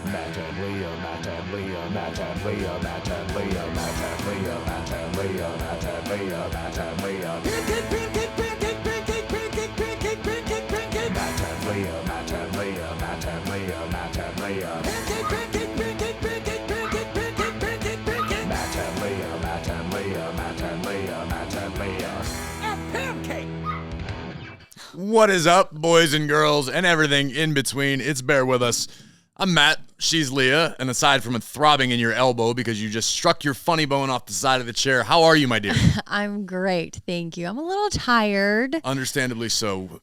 Matt and Leah, Matt and Leah, Matt and Leah, Matt and Leah, Matt and Leah, Matt and Leah, Matt and Leah, Matt and Leah. Matt and Leah, Matt and Leah, Matt and Leah, Matt and Leah. Matt and Leah, Matt and Leah, Matt and Leah, Matt and Leah. A pancake. What is up, boys and girls, and everything in between? It's Bear With Us. I'm Matt, she's Leah, and aside from a throbbing in your elbow because you just struck your funny bone off the side of the chair, how are you, my dear? I'm great, thank you. I'm a little tired. Understandably so.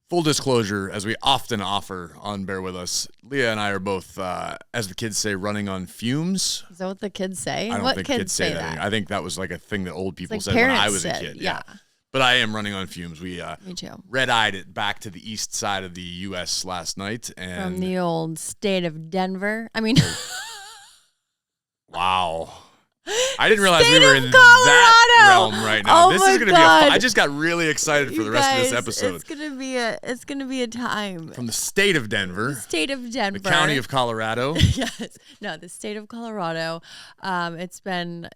Full disclosure, as we often offer on Bear With Us, Leah and I are both, as the kids say, running on fumes. Is that what the kids say? I don't what think kids say that. I think that was like a thing that old people said when I was a kid. Yeah. But I am running on fumes. We Me too. red-eyed it back to the east side of the U.S. last night. And From the old state of Denver. I mean, wow. I didn't realize we State were of in that Colorado. realm right now. Oh This my is going to God. be I just got really excited for you the rest guys, of this episode. It's gonna be a time. From the state of Denver, State of Denver. the county of Colorado. Yes. No, the state of Colorado. It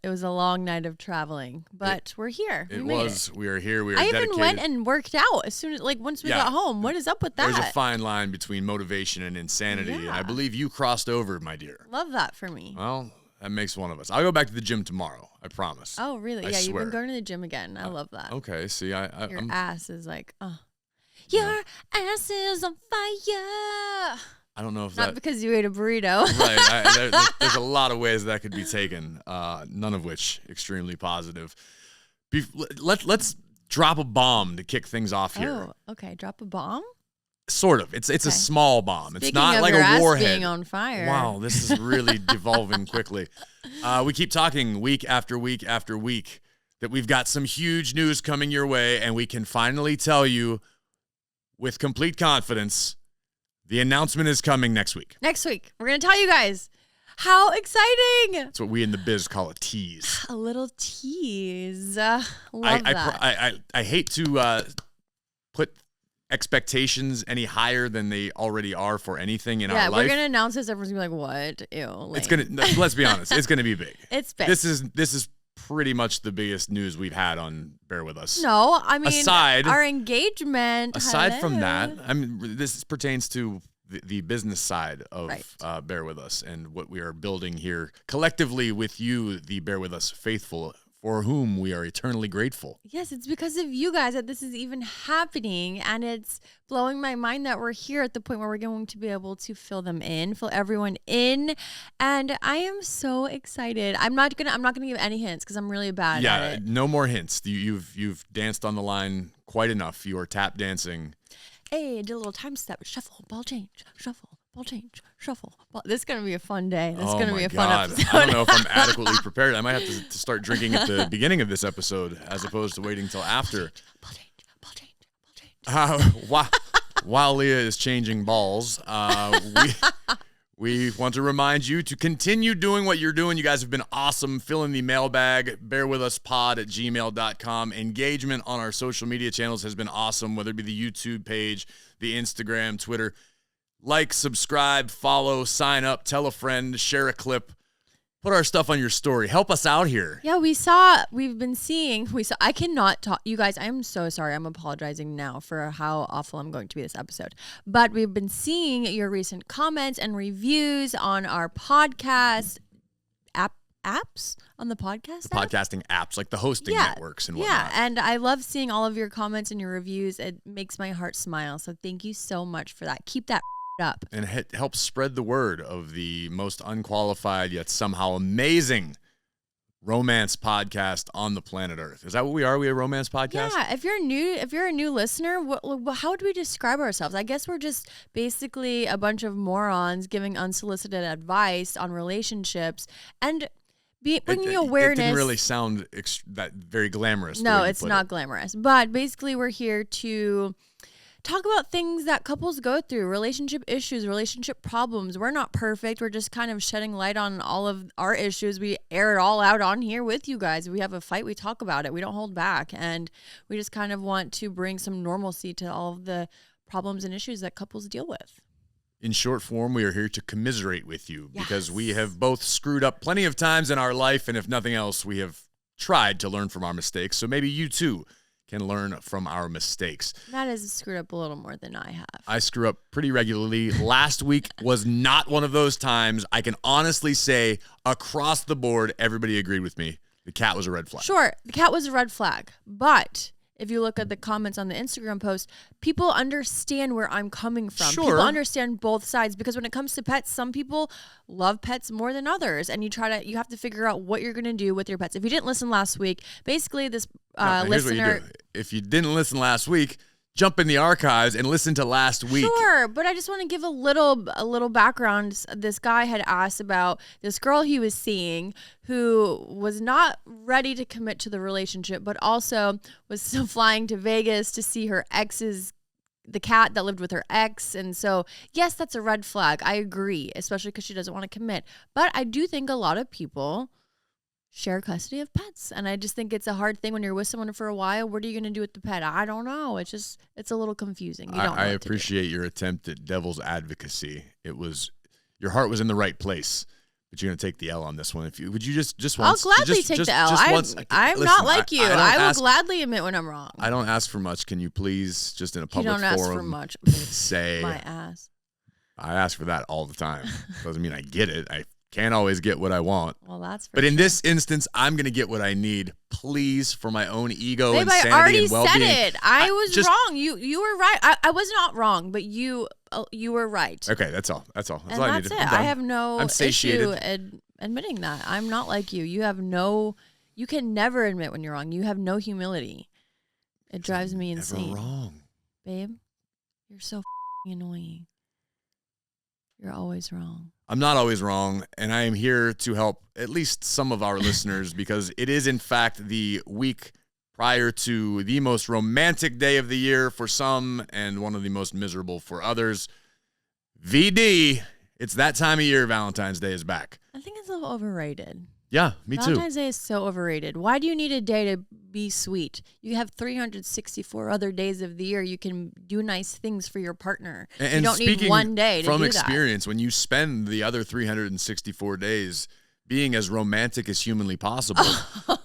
was a long night of traveling, but we're here. It we made was. We are here. We are I dedicated. even went and worked out as soon as, once we Yeah. got home. What is up with that? There's a fine line between motivation and insanity, and I Yeah. believe you crossed over, my dear. Love that for me. Well, that makes one of us. I'll go back to the gym tomorrow. I promise. Oh, really? I Yeah, swear. you've been going to the gym again. I love that. Okay. See, Your I'm ass is like, oh. Your ass is on fire. I don't know if Not that. because you ate a burrito. Right. There's a lot of ways that could be taken, none of which extremely positive. Let's drop a bomb to kick things off here. Oh, okay. Drop a bomb? Sort of. It's a Okay. small bomb. It's Speaking not of like your a ass warhead. being on fire. Wow, this is really devolving quickly. We keep talking week after week after week that we've got some huge news coming your way, and we can finally tell you with complete confidence the announcement is coming next week. Next week, we're going to tell you guys. How exciting. That's what we in the biz call a tease. A little tease. Love that. I hate to put expectations any higher than they already are for anything in our life. We're going to announce this. Everyone's going to be like, what? Ew. Lame. It's gonna. Let's be honest. It's gonna be big. It's big. This is pretty much the biggest news we've had on Bear With Us. No, I mean, Aside- our engagement. Aside from that, hello. I mean, this pertains to the business side of Right. Bear With Us and what we are building here collectively with you, the Bear With Us faithful, for whom we are eternally grateful. Yes, it's because of you guys that this is even happening, and it's blowing my mind that we're here at the point where we're going to be able to fill everyone in, and I am so excited. I'm not gonna give any hints because I'm really bad at it. No more hints. You've danced on the line quite enough. You are tap dancing. Hey, I did a little time step, shuffle, ball change, shuffle, ball change, shuffle. This is gonna be a fun day. This is Oh gonna my be a fun God. episode. I don't know if I'm adequately prepared. I might have to start drinking at the beginning of this episode as opposed to waiting till after. Ball change, ball change. While Leah is changing balls, we want to remind you to continue doing what you're doing. You guys have been awesome. Fill in the mailbag, bearwithuspod@gmail.com. Engagement on our social media channels has been awesome, whether it be the YouTube page, the Instagram, Twitter. Like, subscribe, follow, sign up, tell a friend, share a clip. Put our stuff on your story. Help us out here. Yeah, I cannot talk. You guys, I'm so sorry. I'm apologizing now for how awful I'm going to be this episode. But we've been seeing your recent comments and reviews on our podcast apps on the podcast app? Podcasting apps, like the hosting networks and whatnot. Yeah, and I love seeing all of your comments and your reviews. It makes my heart smile. So thank you so much for that. Keep that up. And it helps spread the word of the most unqualified yet somehow amazing romance podcast on the planet Earth. Is that what we are? Are we a romance podcast? Yeah. If you're a new listener, how would we describe ourselves? I guess we're just basically a bunch of morons giving unsolicited advice on relationships and bringing awareness. It didn't really sound that very glamorous. No, it's not glamorous. But basically, we're here to talk about things that couples go through, relationship issues, relationship problems. We're not perfect. We're just kind of shedding light on all of our issues. We air it all out on here with you guys. We have a fight, we talk about it. We don't hold back. And we just kind of want to bring some normalcy to all of the problems and issues that couples deal with. In short form, we are here to commiserate with you because we Yes. have both screwed up plenty of times in our life, and if nothing else, we have tried to learn from our mistakes. So maybe you too can learn from our mistakes. Matt has screwed up a little more than I have. I screw up pretty regularly. Last week was not one of those times. I can honestly say across the board, everybody agreed with me. The cat was a red flag. Sure, the cat was a red flag, but if you look at the comments on the Instagram post, people understand where I'm coming from. Sure. People understand both sides because when it comes to pets, some people love pets more than others, and you have to figure out what you're going to do with your pets. If you didn't listen last week, basically this Here's what you listener. do. If you didn't listen last week, jump in the archives and listen to last week. Sure, but I just want to give a little background. This guy had asked about this girl he was seeing who was not ready to commit to the relationship, but also was still flying to Vegas to see her the cat that lived with her ex. And so, yes, that's a red flag. I agree, especially because she doesn't want to commit. But I do think a lot of people share custody of pets. And I just think it's a hard thing when you're with someone for a while. What are you going to do with the pet? I don't know. It's a little confusing. You don't know I what to do. appreciate your attempt at devil's advocacy. Your heart was in the right place, but you're going to take the L on this one. Would you just I'll once? gladly take the L. I'm listen, not like you. I will ask, gladly admit when I'm wrong. I don't ask for much. Can you please, just in a You public don't ask forum, for much. say, My ass. I ask for that all the time. Doesn't mean I get it. I can't always get what I want. Well, that's for But in sure. this instance, I'm going to get what I need, please, for my own ego Babe, and I sanity already and well-being. said it. I was just- wrong. You were right. I was not wrong, but you were right. Okay, that's all. That's all. And all I that's needed. it. I'm done. I have no I'm issue satiated. admitting that. I'm not like you. You can never admit when you're wrong. You have no humility. It drives me insane. Never wrong. Babe, you're so annoying. You're always wrong. I'm not always wrong, and I am here to help at least some of our listeners because it is, in fact, the week prior to the most romantic day of the year for some and one of the most miserable for others. VD, it's that time of year. Valentine's Day is back. I think it's a little overrated. Yeah, me too. Valentine's Day is so overrated. Why do you need a day to be sweet? You have 364 other days of the year. You can do nice things for your partner. And you don't need speaking one day to from do experience, when you spend the other 364 days being as romantic as humanly possible,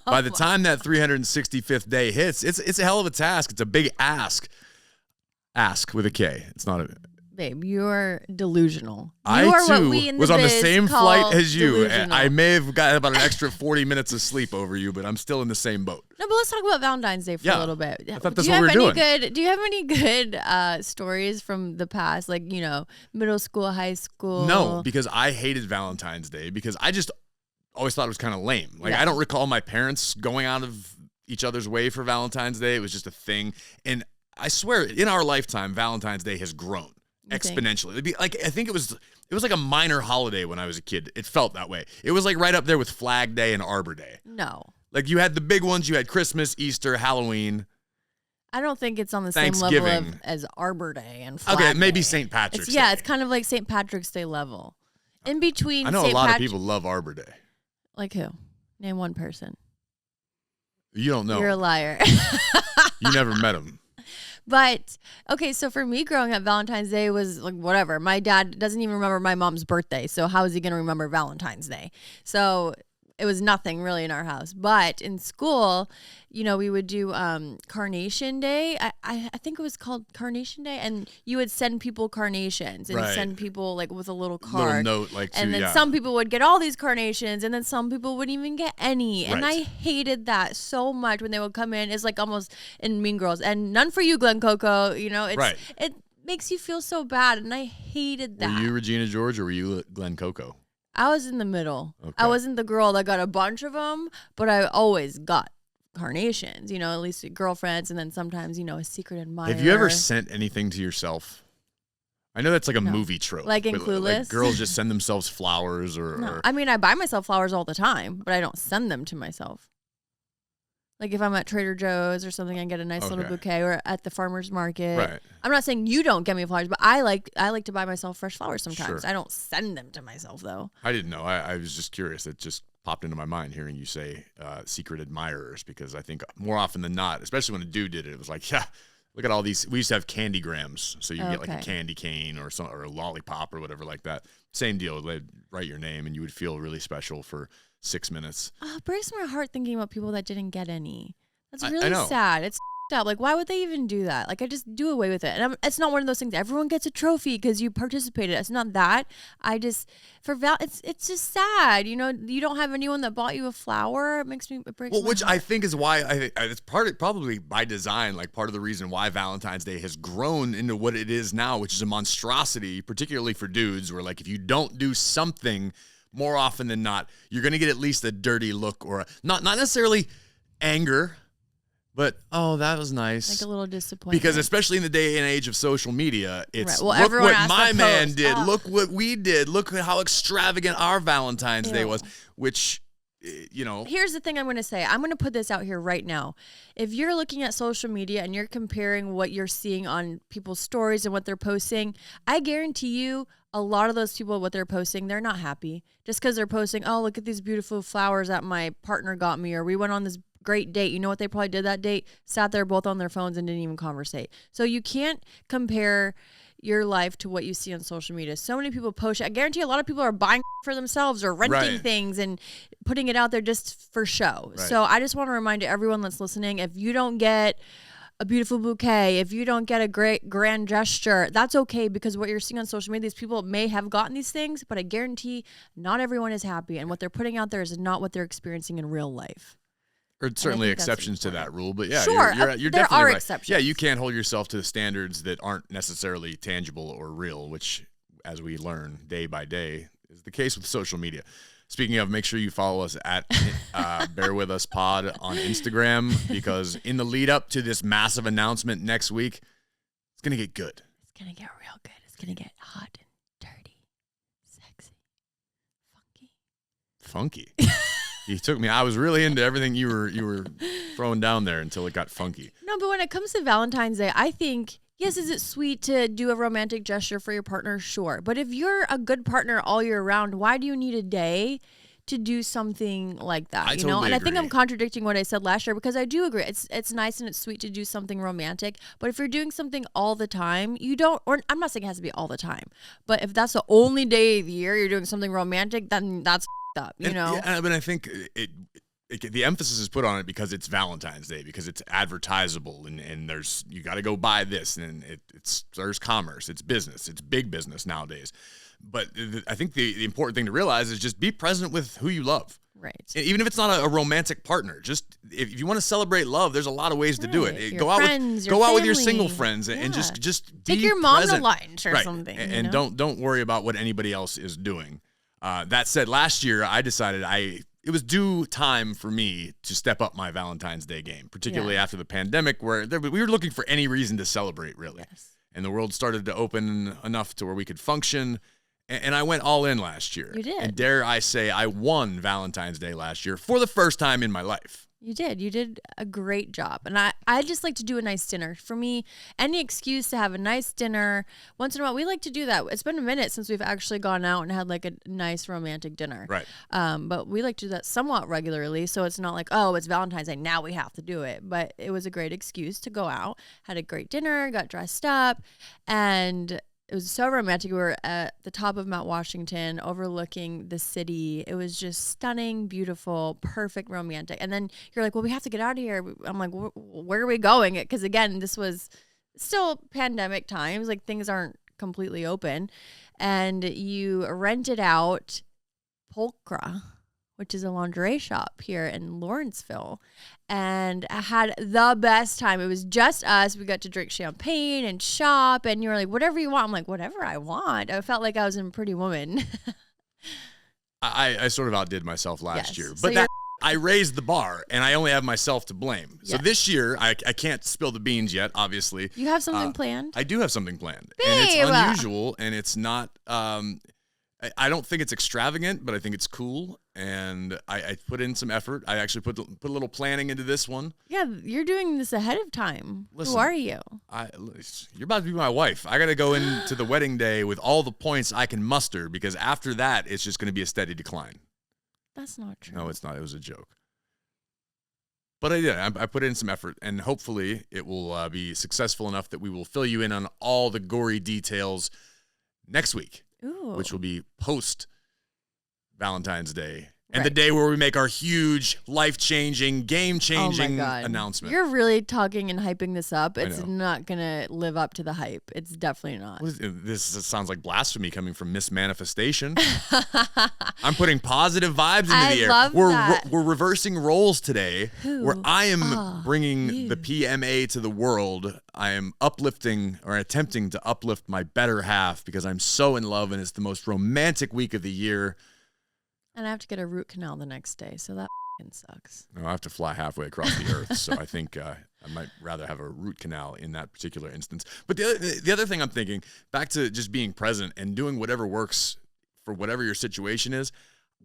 by the time that 365th day hits, it's a hell of a task. It's a big ask. Ask with a K. It's not a... that. Babe, you're delusional. I, You are what too, we in the was on the biz same call flight as you. delusional. I may have got about an extra 40 minutes of sleep over you, but I'm still in the same boat. No, but let's talk about Valentine's Day for Yeah. a little bit. I thought that's do you what have we were any Do you have any good stories from the past, like middle school, high school? No, because I hated Valentine's Day because I just always thought it was kind of lame. Like, Yeah. I don't recall my parents going out of each other's way for Valentine's Day. It was just a thing. And I swear, in our lifetime, Valentine's Day has grown exponentially. It'd be like, I think it was like a minor holiday when I was a kid. It felt that way. It was like right up there with Flag Day and Arbor Day. No. Like, you had the big ones. You had Christmas, Easter, Halloween. I don't think it's on the same level as Arbor Day and Flag Okay, maybe Day. St. Patrick's Day. Yeah, it's kind of like St. Patrick's Day level. In between I know St. a lot of people love Arbor Day. Like who? Name one person. You don't know. You're a liar. You never met him. But, okay, so for me growing up, Valentine's Day was like whatever. My dad doesn't even remember my mom's birthday, so how is he going to remember Valentine's Day? So it was nothing really in our house. But in school, we would do Carnation Day. I think it was called Carnation Day, and you would send people carnations and Right. send people like with a little Little card. note, like, And then some people would get all these carnations, and then some people wouldn't even get any. And Right. I hated that so much when they would come in. It's like almost in Mean Girls. And none for you, Glen Coco. Right. It makes you feel so bad, and I hated that. Were you Regina George or were you Glenn Coco? I was in the middle. Okay. I wasn't the girl that got a bunch of them, but I always got carnations, at least girlfriends, and then sometimes, a secret admirer. Have you ever sent anything to yourself? I know that's like a No. movie trope. Like in but, Clueless? girls just send themselves flowers No. or I mean, I buy myself flowers all the time, but I don't send them to myself. Like if I'm at Trader Joe's or something, I get a nice little Okay. bouquet, or at the farmer's market. Right. I'm not saying you don't get me flowers, but I like to buy myself fresh flowers sometimes. Sure. I don't send them to myself though. I didn't know. I was just curious. It just popped into my mind hearing you say secret admirers, because I think more often than not, especially when a dude did it, it was like, yeah, Look at all these. We used to have candy grams, so you get like a Okay. candy cane or a lollipop or whatever like that. Same deal. They'd write your name, and you would feel really special for 6 minutes. Oh, it breaks my heart thinking about people that didn't get any. That's I really know. sad. It's up. Like, why would they even do that? Like, I just do away with it. And it's not one of those things. Everyone gets a trophy because you participated. It's not that. It's just sad. You know, you don't have anyone that bought you a flower. It breaks my Which heart. I think is why it's probably by design, like part of the reason why Valentine's Day has grown into what it is now, which is a monstrosity, particularly for dudes, where like if you don't do something more often than not, you're gonna get at least a dirty look or not necessarily anger, but that was nice. Like a little disappointment. Because especially in the day and age of social media, it's Right. Well, look everyone what has to my man post. did, Oh. look what we did, look at how extravagant our Valentine's Day Ew. was, which Here's the thing I'm going to say. I'm going to put this out here right now. If you're looking at social media and you're comparing what you're seeing on people's stories and what they're posting, I guarantee you a lot of those people, what they're posting, they're not happy. Just because they're posting, oh, look at these beautiful flowers that my partner got me, or we went on this great date. You know what they probably did that date? Sat there both on their phones and didn't even conversate. So you can't compare your life to what you see on social media. So many people post. I guarantee a lot of people are buying for themselves or renting Right. things and putting it out there just for show. Right. So I just want to remind everyone that's listening, if you don't get a beautiful bouquet, if you don't get a great grand gesture, that's okay, because what you're seeing on social media, these people may have gotten these things, but I guarantee not everyone is happy, and what they're putting out there is not what they're experiencing in real life. Or certainly think that's exceptions to that rule, but yeah, Sure, you're there definitely are right. exceptions. Yeah, you can't hold yourself to the standards that aren't necessarily tangible or real, which, as we learn day by day, is the case with social media. Speaking of, make sure you follow us at Bear With Us Pod on Instagram, because in the lead up to this massive announcement next week, it's gonna get good. It's going to get real good. It's going to get hot and dirty, sexy, funky. Funky. You took me. I was really into everything you were throwing down there until it got funky. No, but when it comes to Valentine's Day, I think, yes, is it sweet to do a romantic gesture for your partner? Sure. But if you're a good partner all year round, why do you need a day to do something like that? I you totally know? And I think agree. I'm contradicting what I said last year, because I do agree. It's nice and it's sweet to do something romantic. But if you're doing something all the time, you don't, or I'm not saying it has to be all the time, but if that's the only day of the year you're doing something romantic, then that's up, you know? Yeah, but I think the emphasis is put on it because it's Valentine's Day, because it's advertisable, and there's, you got to go buy this, and there's commerce, it's business, it's big business nowadays. But I think the important thing to realize is just be present with who you love. Right. Even if it's not a romantic partner, just if you want to celebrate love, there's a lot of ways to do it. Right. Your Go out friends, with your your family. single friends and Yeah. just be Take your mom present. to lunch or Right. something. And you know? don't worry about what anybody else is doing. That said, last year I decided it was due time for me to step up my Valentine's Day game, particularly after the pandemic, where we were looking for any reason to celebrate, really. Yes. And the world started to open enough to where we could function. And I went all in last year. You did. And dare I say, I won Valentine's Day last year for the first time in my life. You did. You did a great job. And I just like to do a nice dinner. For me, any excuse to have a nice dinner, once in a while, we like to do that. It's been a minute since we've actually gone out and had like a nice romantic dinner. Right. But we like to do that somewhat regularly. So it's not like, oh, it's Valentine's Day, now we have to do it. But it was a great excuse to go out, had a great dinner, got dressed up, and it was so romantic. We were at the top of Mount Washington overlooking the city. It was just stunning, beautiful, perfect romantic. And then you're like, well, we have to get out of here. I'm like, where are we going? Because again, this was still pandemic times. Like, things aren't completely open. And you rented out Pulcra, which is a lingerie shop here in Lawrenceville. And I had the best time. It was just us. We got to drink champagne and shop. And you were like, whatever you want. I'm like, whatever I want. I felt like I was in Pretty Woman. I sort of outdid myself last Yes. year. So But I raised the bar, and I only have myself to blame. So Yes. this year, I can't spill the beans yet, obviously. You have something planned? I do have something planned. Babe! And it's unusual, and it's not... I don't think it's extravagant, but I think it's cool, and I put in some effort. I actually put a little planning into this one. Yeah, you're doing this ahead of time. Listen, Who are you? You're about to be my wife. I got to go into the wedding day with all the points I can muster, because after that, it's just going to be a steady decline. That's not true. No, it's not. It was a joke. But I did. I put in some effort, and hopefully it will be successful enough that we will fill you in on all the gory details next week, which will be post Valentine's Day. And the day where we make our huge, life-changing, game-changing announcement. You're really talking and hyping this up. It's not going to live up to the hype. It's definitely not. This sounds like blasphemy coming from Miss Manifestation. I'm putting positive vibes into the air. Love that. We're reversing roles today, where I am bringing the PMA to the world. I am uplifting or attempting to uplift my better half because I'm so in love, and it's the most romantic week of the year. And I have to get a root canal the next day, so that sucks. No, I have to fly halfway across the earth, so I think I might rather have a root canal in that particular instance. But the other thing I'm thinking, back to just being present and doing whatever works for whatever your situation is,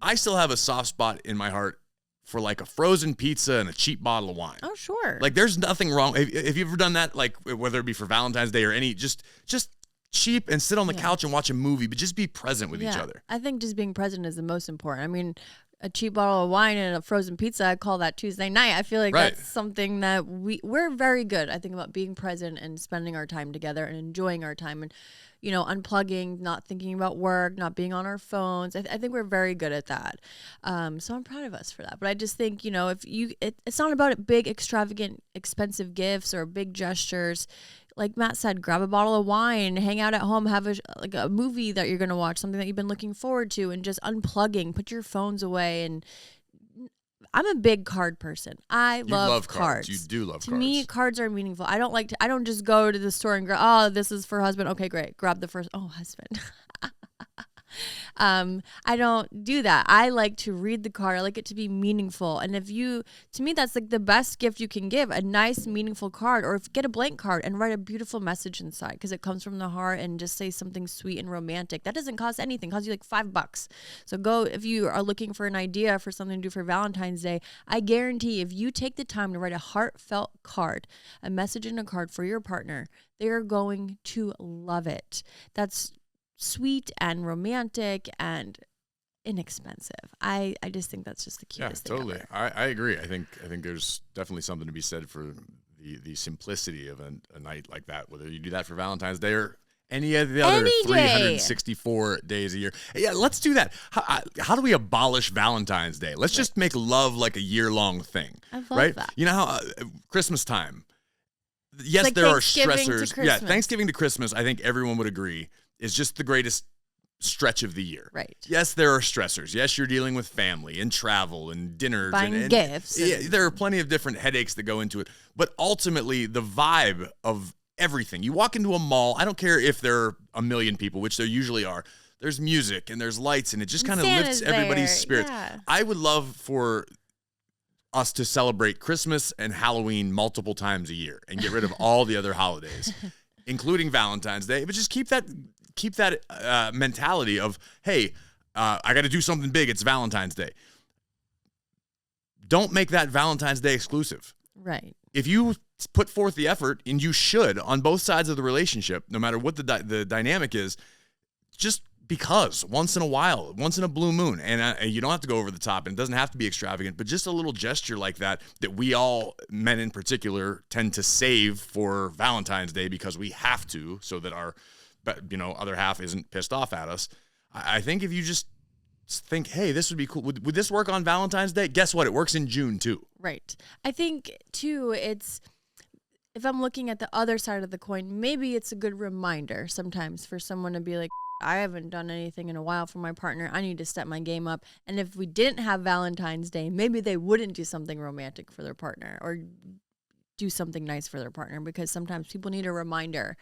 I still have a soft spot in my heart for like a frozen pizza and a cheap bottle of wine. Oh, sure. Like there's nothing wrong. Have you ever done that? Like whether it be for Valentine's Day or any, just cheap and sit on the couch and watch a movie, but just be present with each other. I think just being present is the most important. I mean, a cheap bottle of wine and a frozen pizza, I call that Tuesday night. I feel like that's something that we're very good, I think, about being present and spending our time together and enjoying our time and, you know, unplugging, not thinking about work, not being on our phones. I think we're very good at that. So I'm proud of us for that. But I just think, you know, it's not about big, extravagant, expensive gifts or big gestures. Like Matt said, grab a bottle of wine, hang out at home, have a movie that you're going to watch, something that you've been looking forward to, and just unplugging, put your phones away. And I'm a big card person. I love cards. You do love cards. To me, cards are meaningful. I don't just go to the store and go, this is for husband. Okay, great. Grab the first. Oh, husband. I don't do that. I like to read the card. I like it to be meaningful. And to me, that's like the best gift you can give, a nice, meaningful card, or get a blank card and write a beautiful message inside because it comes from the heart, and just say something sweet and romantic. That doesn't cost anything. It costs you like $5. So go, if you are looking for an idea for something to do for Valentine's Day, I guarantee if you take the time to write a heartfelt card, a message in a card for your partner, they are going to love it. That's sweet and romantic and inexpensive. I just think that's just the cutest thing ever. I agree. I think there's definitely something to be said for the simplicity of a night like that, whether you do that for Valentine's Day or any of the other 364 days a year. Yeah, let's do that. How do we abolish Valentine's Day? Let's just make love like a year-long thing. I love that. You know how Christmas time, yes, like there are stressors. Yeah, Thanksgiving to Christmas, I think everyone would agree, is just the greatest stretch of the year. Right. Yes, there are stressors. Yes, you're dealing with family and travel and dinners. Buying gifts. Yeah, there are plenty of different headaches that go into it. But ultimately, the vibe of everything. You walk into a mall, I don't care if there are a million people, which there usually are. There's music and there's lights, and it just kind of lifts everybody's spirits. Yeah. I would love for us to celebrate Christmas and Halloween multiple times a year and get rid of all the other holidays, including Valentine's Day. But just keep that mentality of, hey, I got to do something big. It's Valentine's Day. Don't make that Valentine's Day exclusive. Right. If you put forth the effort, and you should on both sides of the relationship, no matter what the dynamic is, just because once in a while, once in a blue moon, and you don't have to go over the top, and it doesn't have to be extravagant, but just a little gesture like that we all, men in particular, tend to save for Valentine's Day because we have to, so that our other half isn't pissed off at us. I think if you just think, hey, this would be cool. Would this work on Valentine's Day? Guess what? It works in June too. Right. I think too, if I'm looking at the other side of the coin, maybe it's a good reminder sometimes for someone to be like, I haven't done anything in a while for my partner. I need to step my game up. And if we didn't have Valentine's Day, maybe they wouldn't do something romantic for their partner or do something nice for their partner, because sometimes people need a reminder.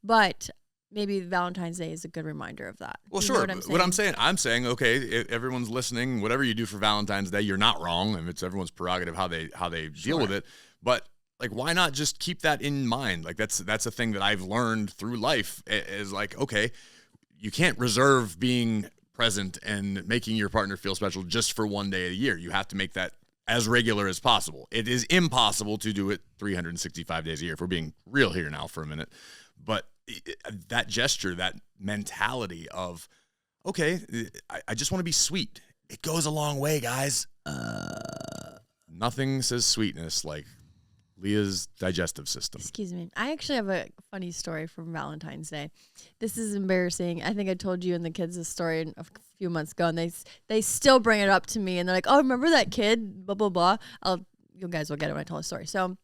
But maybe Valentine's Day is a good reminder of that. Well, sure. What I'm saying, okay, if everyone's listening, whatever you do for Valentine's Day, you're not wrong. And it's everyone's prerogative how they deal with it. But like, why not just keep that in mind? Like, that's a thing that I've learned through life is like, okay, you can't reserve being present and making your partner feel special just for one day a year. You have to make that as regular as possible. It is impossible to do it 365 days a year, if we're being real here now for a minute. But that gesture, that mentality of, okay, I just want to be sweet. It goes a long way, guys. nothing says sweetness like Leah's digestive system. Excuse me. I actually have a funny story from Valentine's Day. This is embarrassing. I think I told you and the kids this story a few months ago, and they still bring it up to me, and they're like, "Oh, remember that kid? Blah blah blah." You guys will get it when I tell the story. So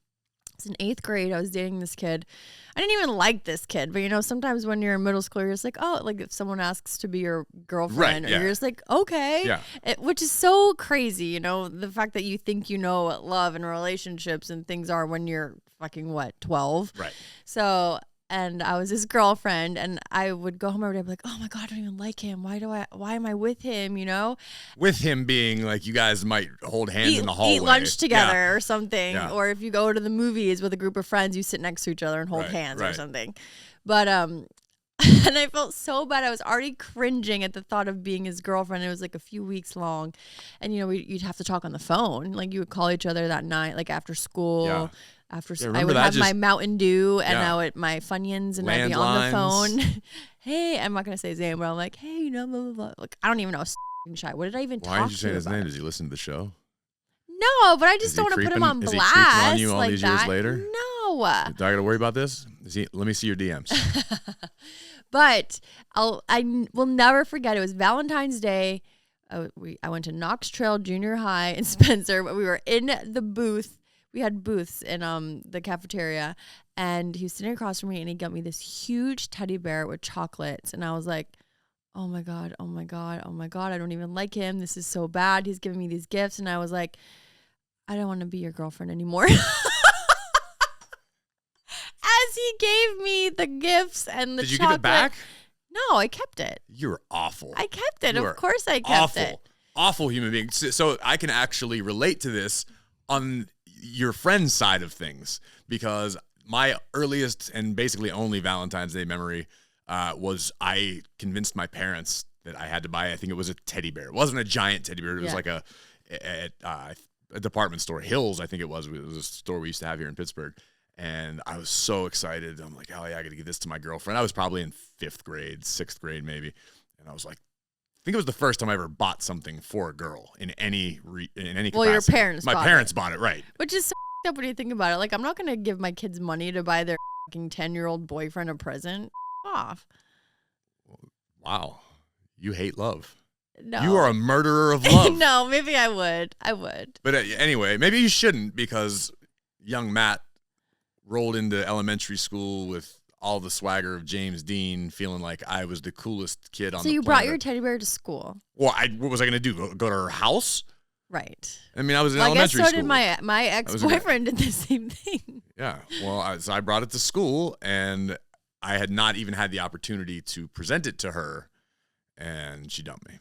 it's in 8th grade. I was dating this kid. I didn't even like this kid, but sometimes when you're in middle school, you're just like, oh, like if someone asks to be your girlfriend, right, yeah. or you're just like, okay, Yeah. Which is so crazy, the fact that you think you know what love and relationships and things are when you're fucking 12, right? So. And I was his girlfriend, and I would go home every day and be like, oh my God, I don't even like him. Why am I with him, With him being like, you guys might hold hands in the hallway. Eat lunch together or something. Yeah. Or if you go to the movies with a group of friends, you sit next to each other and hold hands or something. But, and I felt so bad. I was already cringing at the thought of being his girlfriend. It was like a few weeks long. And, you'd have to talk on the phone. Like you would call each other that night, like after school. Yeah. I would have my Mountain Dew and I would my Funyuns, and I'd be on the phone. Hey, I'm not gonna say his name, but I'm like, hey, blah blah blah. Like I don't even know. I was shy. What did I even talk to? Why did you say his name? It? Does he listen to the show? No, but I just don't want to put him on blast. Is he creeping on you all like these that. years later? No. Do I gotta worry about this? Let me see your DMs. But I will never forget. It was Valentine's Day. I went to Knox Trail Junior High in Spencer, but we were in the booth. We had booths in the cafeteria, and he was sitting across from me, and he got me this huge teddy bear with chocolates, and I was like, oh my God, oh my God, oh my God, I don't even like him. This is so bad. He's giving me these gifts, and I was like, I don't want to be your girlfriend anymore. As he gave me the gifts and the Did you chocolate. give it back? No, I kept it. You're awful. I kept it. You Of course I kept it. Awful human being. So I can actually relate to this on your friend's side of things, because my earliest and basically only Valentine's Day memory was I convinced my parents that I had to buy, I think it was a teddy bear. It wasn't a giant teddy bear. It was like a department store. Hills, I think it was. It was a store we used to have here in Pittsburgh. And I was so excited. I'm like, oh yeah, I got to give this to my girlfriend. I was probably in 5th grade, 6th grade maybe. And I was like, I think it was the first time I ever bought something for a girl in any capacity. Well, your parents My bought parents it. bought it, right. Which is so up when you think about it. Like, I'm not going to give my kids money to buy their fucking 10-year-old boyfriend a present. Off. Wow. You hate love. No. You are a murderer of love. No, maybe I would. But anyway, maybe you shouldn't, because young Matt rolled into elementary school with all the swagger of James Dean, feeling like I was the coolest kid on the planet. So you brought your teddy bear to school? Well, what was I going to do? Go to her house? Right. I mean, I was in elementary school. I guess school. so did my ex-boyfriend did the same thing. Yeah. Well, so I brought it to school, and I had not even had the opportunity to present it to her, and she dumped me.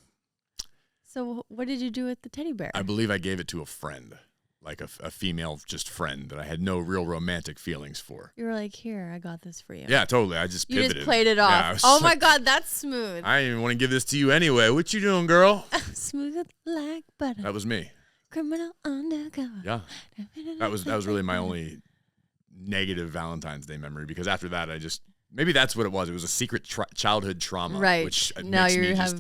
So what did you do with the teddy bear? I believe I gave it to a friend. Like a female just friend that I had no real romantic feelings for. You were like, here, I got this for you. Yeah, totally. I just pivoted. You just played it off. Yeah, oh my God, that's smooth. I didn't even want to give this to you anyway. What you doing, girl? Smooth like butter. That was me. Criminal undercover. Yeah. That was really my only negative Valentine's Day memory, because after that maybe that's what it was. It was a secret childhood trauma. Right. Which now makes you me just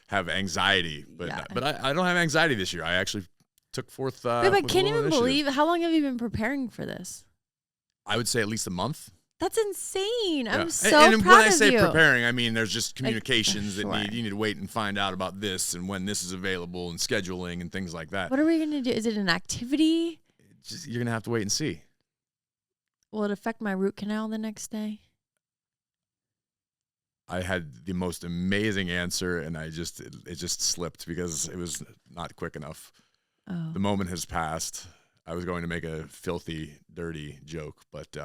have anxiety. But Yeah. but I don't have anxiety this year. I actually took forth. Wait, but I with a can't little even initiative. believe, how long have you been preparing for this? I would say at least a month. That's insane. Yeah. I'm so and proud when I of say you. preparing, I mean there's just communications sure. that you need to wait and find out about this and when this is available and scheduling and things like that. What are we going to do? Is it an activity? You're going to have to wait and see. Will it affect my root canal the next day? I had the most amazing answer, and it just slipped because it was not quick enough. Oh. The moment has passed. I was going to make a filthy, dirty joke, but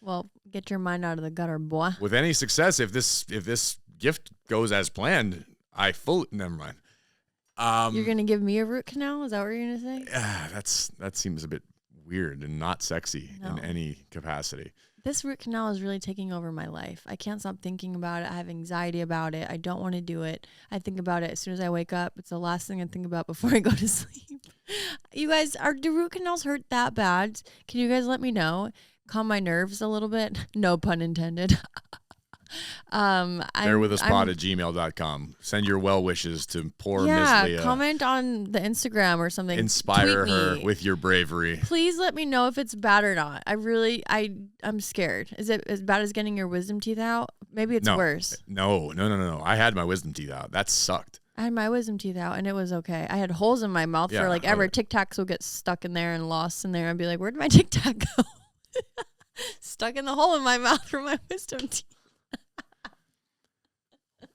Well, get your mind out of the gutter, boy. with any success, if this gift goes as planned, never mind. You're going to give me a root canal? Is that what you're going to say? That seems a bit weird and not sexy in No. any capacity. This root canal is really taking over my life. I can't stop thinking about it. I have anxiety about it. I don't want to do it. I think about it as soon as I wake up. It's the last thing I think about before I go to sleep. You guys, do root canals hurt that bad? Can you guys let me know? Calm my nerves a little bit? No pun intended. Bearwithuspod@gmail.com. Send your well wishes to poor Miss Leah. Comment on the Instagram or something. Inspire Tweet her me. with your bravery. Please let me know if it's bad or not. I'm scared. Is it as bad as getting your wisdom teeth out? Maybe it's worse. No. I had my wisdom teeth out. That sucked. I had my wisdom teeth out and it was okay. I had holes in my mouth for like ever. Tic Tacs will get stuck in there and lost in there. I'd be like, where'd my Tic Tac go? Stuck in the hole in my mouth for my wisdom teeth.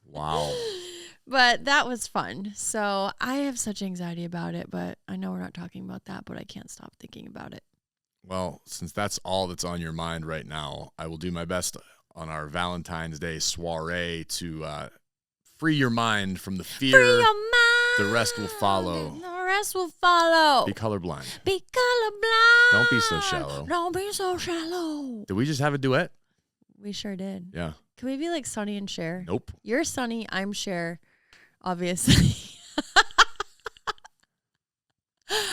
Wow. But that was fun. So I have such anxiety about it, but I know we're not talking about that, but I can't stop thinking about it. Well, since that's all that's on your mind right now, I will do my best on our Valentine's Day soiree to free your mind from the fear. Free your mind. The rest will follow. The rest will follow. Be colorblind. Be colorblind. Don't be so shallow. Don't be so shallow. Did we just have a duet? We sure did. Yeah. Can we be like Sonny and Cher? Nope. You're Sonny, I'm Cher, obviously.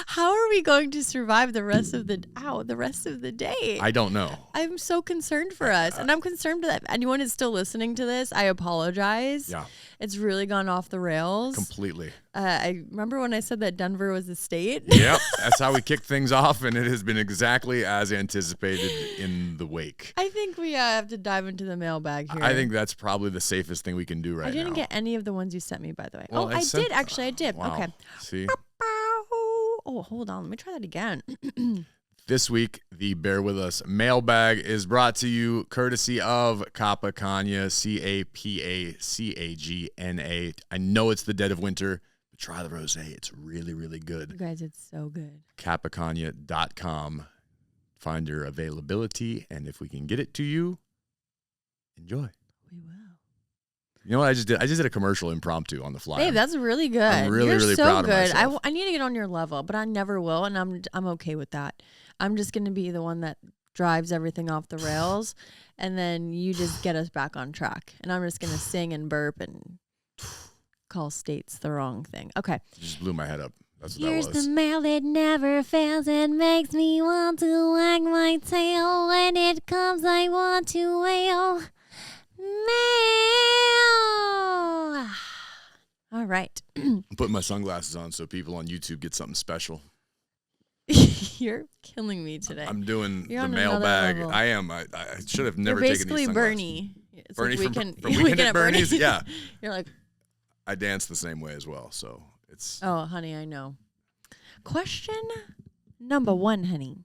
How are we going to survive the rest of the day? I don't know. I'm so concerned for us. And I'm concerned that anyone is still listening to this. I apologize. Yeah. It's really gone off the rails. Completely. I remember when I said that Denver was a state. Yep. That's how we kicked things off, and it has been exactly as anticipated in the wake. I think we have to dive into the mailbag here. I think that's probably the safest thing we can do right now. I didn't get any of the ones you sent me, by the way. Well, I did. Actually, I did. Wow. Okay. See? Oh, hold on. Let me try that again. This week, the Bear With Us mailbag is brought to you courtesy of Capacagna, Capacagna. I know it's the dead of winter, but try the rosé. It's really, really good. You guys, it's so good. Capacagna.com. Find your availability, and if we can get it to you, enjoy. We will. You know what I just did? I just did a commercial impromptu on the fly. Babe, that's really good. I'm really so proud of good. myself. I need to get on your level, but I never will, and I'm okay with that. I'm just gonna be the one that drives everything off the rails, and then you just get us back on track. And I'm just gonna sing and burp and call states the wrong thing. Okay. You just blew my head up. That's what Here's that was. the mail that never fails. It makes me want to wag my tail. When it comes, I want to wail. Mail. All right. I'm putting my sunglasses on so people on YouTube get something special. You're killing me today. I'm doing You're the on another mailbag. level. I am. I should have never You're taken these basically sunglasses. Bernie. It's Bernie like from Weekend Weekend at at Bernie's. Bernie. Yeah. You're like, I dance the same way as well, so it's. oh, honey, I know. Question number 1, honey.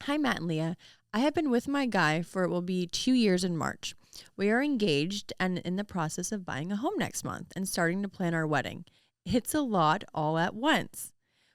Hi, Matt and Leah. I have been with my guy for it will be 2 years in March. We are engaged and in the process of buying a home next month and starting to plan our wedding. It's a lot all at once.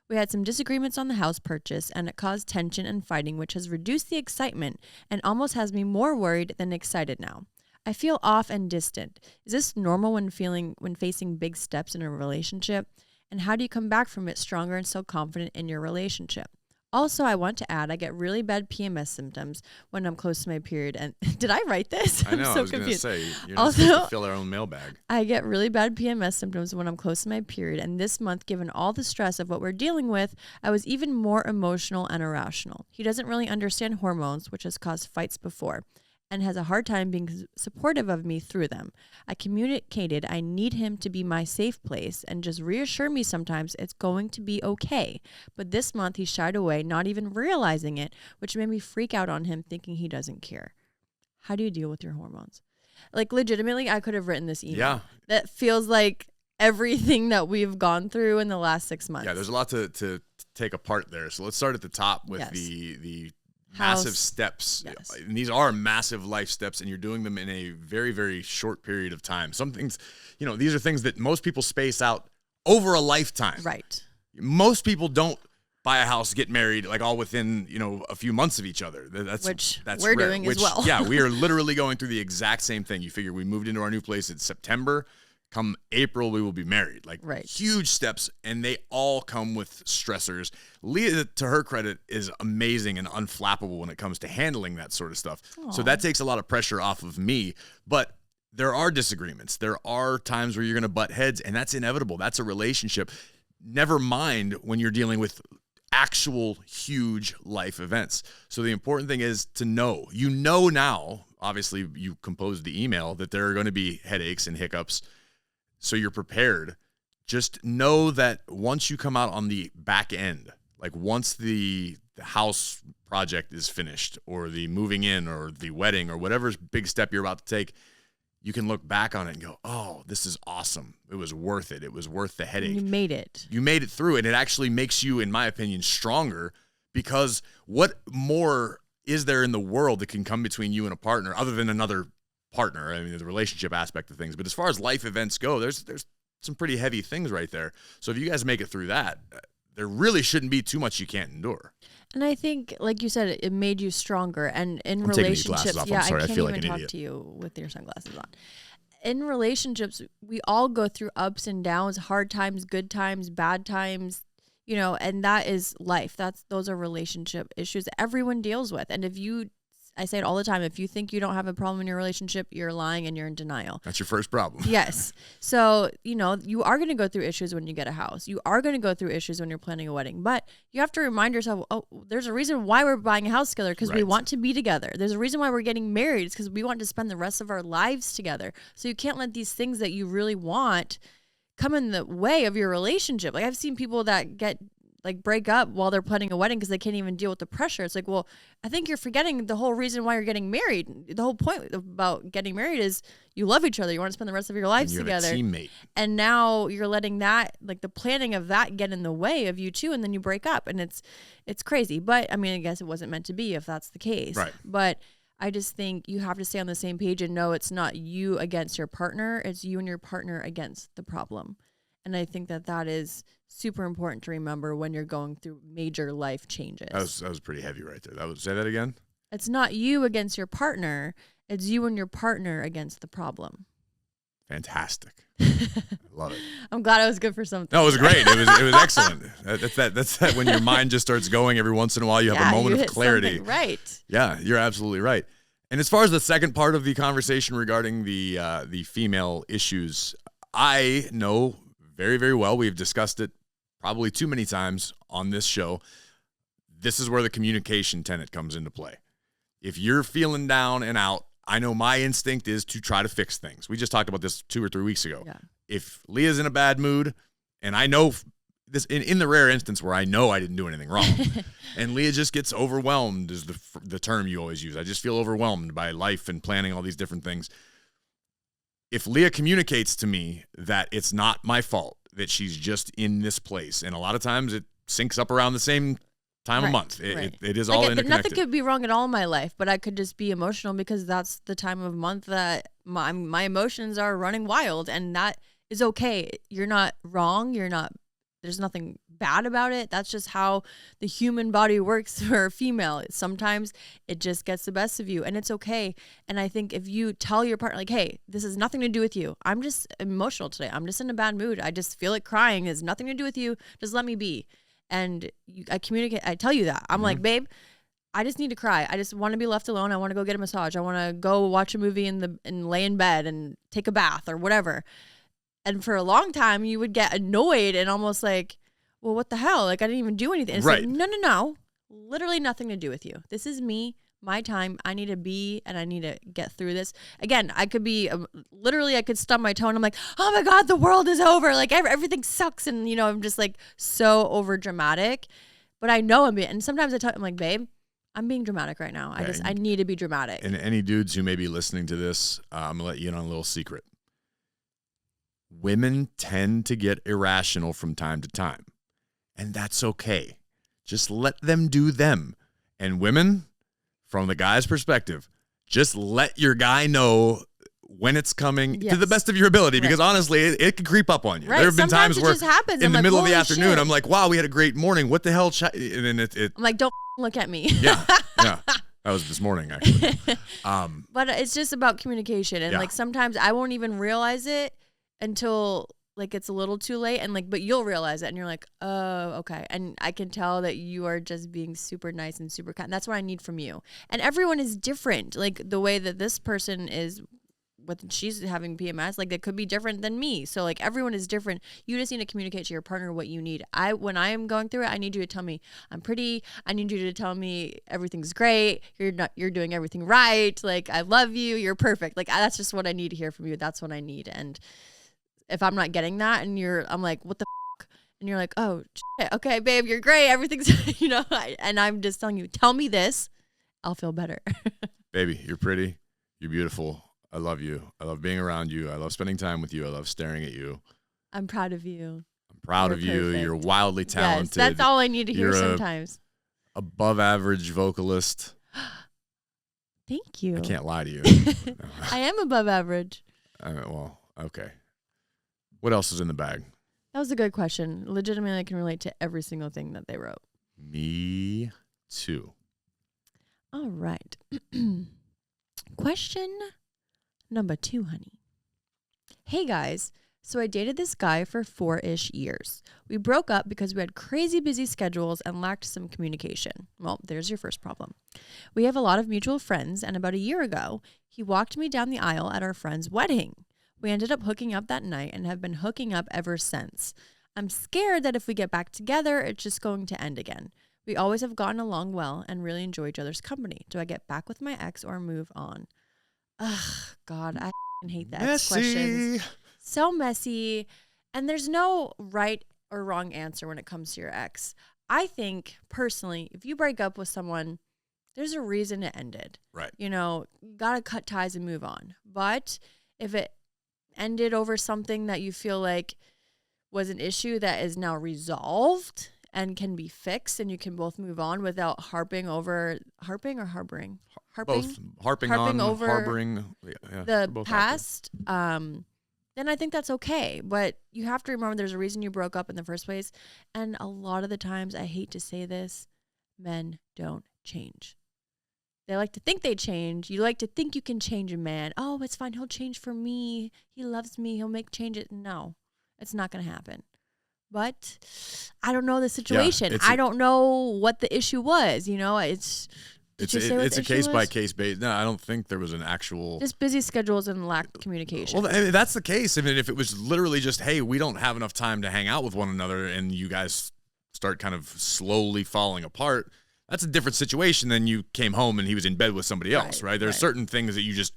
We had some disagreements on the house purchase, and it caused tension and fighting, which has reduced the excitement and almost has me more worried than excited now. I feel off and distant. Is this normal when facing big steps in a relationship? And how do you come back from it stronger and so confident in your relationship? Also, I want to add, I get really bad PMS symptoms when I'm close to my period. And did I write this? I know. I'm so I was going to confused. say you're not supposed to fill our own mailbag. I get really bad PMS symptoms when I'm close to my period. And this month, given all the stress of what we're dealing with, I was even more emotional and irrational. He doesn't really understand hormones, which has caused fights before, and has a hard time being supportive of me through them. I communicated I need him to be my safe place and just reassure me sometimes it's going to be okay. But this month he shied away, not even realizing it, which made me freak out on him thinking he doesn't care. How do you deal with your hormones? Like legitimately, I could have written this email. Yeah. That feels like everything that we've gone through in the last 6 months. Yeah, there's a lot to take apart there. So let's start at the top with Yes. the House. massive steps. Yes. And these are massive life steps, and you're doing them in a very, very short period of time. Some things, these are things that most people space out over a lifetime. Right. Most people don't buy a house, get married, like all within, a few months of each other. That's we're rare. doing as well. Yeah, we are literally going through the exact same thing. You figure we moved into our new place in September. Come April, we will be married. Like Right. huge steps, and they all come with stressors. Leah, to her credit, is amazing and unflappable when it comes to handling that sort of stuff. So that takes a lot of pressure off of me. But there are disagreements. There are times where you're going to butt heads, and that's inevitable. That's a relationship. Never mind when you're dealing with actual huge life events. So the important thing is to know. Now, obviously you composed the email, that there are going to be headaches and hiccups. So you're prepared. Just know that once you come out on the back end, like once the house project is finished or the moving in or the wedding or whatever big step you're about to take, you can look back on it and go, oh, this is awesome. It was worth it. It was worth the headache. You made it. You made it through, and it actually makes you, in my opinion, stronger, because what more is there in the world that can come between you and a partner other than another partner? I mean, the relationship aspect of things. But as far as life events go, there's some pretty heavy things right there. So if you guys make it through that, there really shouldn't be too much you can't endure. And I think, like you said, it made you stronger. And in I'm taking these relationships, glasses off. yeah, I'm sorry. I I can't feel like even an talk idiot. to you with your sunglasses on. In relationships, we all go through ups and downs, hard times, good times, bad times, you know, and that is life. Those are relationship issues that everyone deals with. And I say it all the time, if you think you don't have a problem in your relationship, you're lying and you're in denial. That's your first problem. Yes. So, you know, you are going to go through issues when you get a house. You are going to go through issues when you're planning a wedding. But you have to remind yourself, oh, there's a reason why we're buying a house together, because we Right. want to be together. There's a reason why we're getting married. It's because we want to spend the rest of our lives together. So you can't let these things that you really want come in the way of your relationship. Like, I've seen people that break up while they're planning a wedding because they can't even deal with the pressure. It's like, well, I think you're forgetting the whole reason why you're getting married. The whole point about getting married is you love each other. You want to spend the rest of your lives And you're together. a teammate. And now you're letting that, like the planning of that, get in the way of you two, and then you break up, and it's crazy. But I mean, I guess it wasn't meant to be if that's the case. Right. But I just think you have to stay on the same page and know it's not you against your partner. It's you and your partner against the problem. And I think that is super important to remember when you're going through major life changes. That was pretty heavy right there. Say that again? It's not you against your partner. It's you and your partner against the problem. Fantastic. I love it. I'm glad I was good for something. No, it was great. It was excellent. That's that when your mind just starts going every once in a while, you have a moment of clarity. Right. Yeah, you're absolutely right. And as far as the second part of the conversation regarding the female issues, I know very, very well. We've discussed it probably too many times on this show. This is where the communication tenet comes into play. If you're feeling down and out, I know my instinct is to try to fix things. We just talked about this 2 or 3 weeks ago. Yeah. If Leah's in a bad mood, and I know this in the rare instance where I know I didn't do anything wrong, and Leah just gets overwhelmed is the term you always use. I just feel overwhelmed by life and planning all these different things. If Leah communicates to me that it's not my fault, that she's just in this place, and a lot of times it syncs up around the same time of month. It is all interconnected. Nothing could be wrong at all in my life, but I could just be emotional because that's the time of month that my emotions are running wild, and that is okay. You're not wrong. There's nothing bad about it. That's just how the human body works for a female. Sometimes it just gets the best of you, and it's okay. And I think if you tell your partner, like, hey, this has nothing to do with you. I'm just emotional today. I'm just in a bad mood. I just feel like crying. It has nothing to do with you. Just let me be. And I communicate. I tell you that. I'm like, babe, I just need to cry. I just want to be left alone. I want to go get a massage. I want to go watch a movie and lay in bed and take a bath or whatever. And for a long time, you would get annoyed and almost like, well, what the hell? Like, I didn't even do anything. It's right. Like, no. Literally nothing to do with you. This is me, my time. I need to be, and I need to get through this. Again, I could be, literally, I could stub my toe and I'm like, oh my God, the world is over. Like, everything sucks. And, you know, I'm just like so over dramatic. But I know I'm being, and sometimes I'm like, babe, I'm being dramatic right now. I need to be dramatic. And any dudes who may be listening to this, I'm going to let you in on a little secret. Women tend to get irrational from time to time, and that's okay. Just let them do them. And women, from the guy's perspective, just let your guy know when it's coming to the best of your ability, because honestly, it can creep up on you. Right. There have been Sometimes times where just happens. in the middle of the holy afternoon, shit. I'm like, wow, we had a great morning. What the hell? And then it I'm like, don't look at me. yeah. That was this morning, actually. But it's just about communication. And like sometimes I won't even realize it until like it's a little too late, and like, but you'll realize it and you're like, oh, okay. And I can tell that you are just being super nice and super kind. That's what I need from you. And everyone is different. Like the way that this person is with she's having PMS, like that could be different than me. So like everyone is different. You just need to communicate to your partner what you need. When I am going through it, I need you to tell me I'm pretty. I need you to tell me everything's great. You're doing everything right. Like I love you. You're perfect. Like that's just what I need to hear from you. That's what I need. And if I'm not getting that, and I'm like, what the f-? And you're like, oh, shit. Okay, babe, you're great. Everything's, and I'm just telling you, tell me this. I'll feel better. Baby, you're pretty. You're beautiful. I love you. I love being around you. I love spending time with you. I love staring at you. I'm proud of you. I'm proud of you. Perfect. You're wildly talented. Yes, that's all I need to hear You're sometimes. Above average vocalist. Thank you. I can't lie to you. I am above average. Well, okay. What else is in the bag? That was a good question. Legitimately, I can relate to every single thing that they wrote. Me too. All right. Question number 2, honey. Hey, guys. So I dated this guy for 4-ish years. We broke up because we had crazy busy schedules and lacked some communication. Well, there's your first problem. We have a lot of mutual friends, and about a year ago, he walked me down the aisle at our friend's wedding. We ended up hooking up that night and have been hooking up ever since. I'm scared that if we get back together, it's just going to end again. We always have gotten along well and really enjoy each other's company. Do I get back with my ex or move on? Ugh, God, I hate the ex questions. So messy. And there's no right or wrong answer when it comes to your ex. I think, personally, if you break up with someone, there's a reason it ended. Right. You got to cut ties and move on. But if it ended over something that you feel like was an issue that is now resolved and can be fixed, and you can both move on without harping over harboring Both harping on over harboring the past, then I think that's okay. But you have to remember there's a reason you broke up in the first place. And a lot of the times, I hate to say this, men don't change. They like to think they change. You like to think you can change a man. Oh, it's fine. He'll change for me. He loves me. He'll make changes. No, it's not going to happen. But I don't know the situation. Yeah, I don't know what the issue was. It's a case by case basis. No, I don't think there was an actual just busy schedules and lack of communication. Well, I mean, that's the case. I mean, if it was literally just, hey, we don't have enough time to hang out with one another, and you guys start kind of slowly falling apart, that's a different situation than you came home and he was in bed with somebody else, right? There's certain things that you just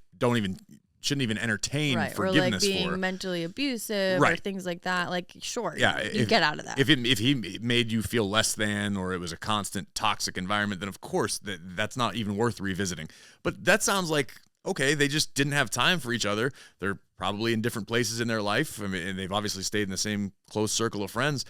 shouldn't even entertain forgiveness or like being for. Mentally abusive or things like that. Like, sure, you get out of that. If he made you feel less than, or it was a constant toxic environment, then of course that's not even worth revisiting. But that sounds like, okay, they just didn't have time for each other. They're probably in different places in their life. I mean, and they've obviously stayed in the same close circle of friends.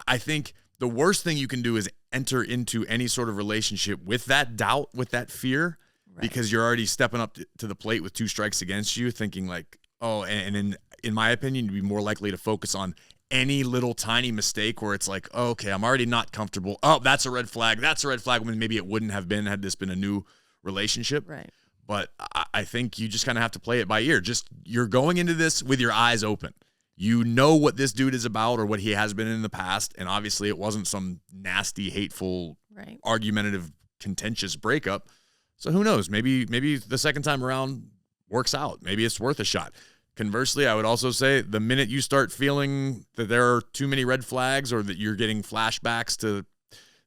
I think the worst thing you can do is enter into any sort of relationship with that doubt, with that fear. Right. Because you're already stepping up to the plate with 2 strikes against you, thinking like, oh, and in my opinion, you'd be more likely to focus on any little tiny mistake where it's like, oh, okay, I'm already not comfortable. Oh, that's a red flag. That's a red flag when maybe it wouldn't have been had this been a new relationship. Right. But I think you just kind of have to play it by ear. Just you're going into this with your eyes open. You know what this dude is about or what he has been in the past. And obviously it wasn't some nasty, hateful, argumentative, contentious breakup. So who knows? Maybe the second time around works out. Maybe it's worth a shot. Conversely, I would also say the minute you start feeling that there are too many red flags or that you're getting flashbacks to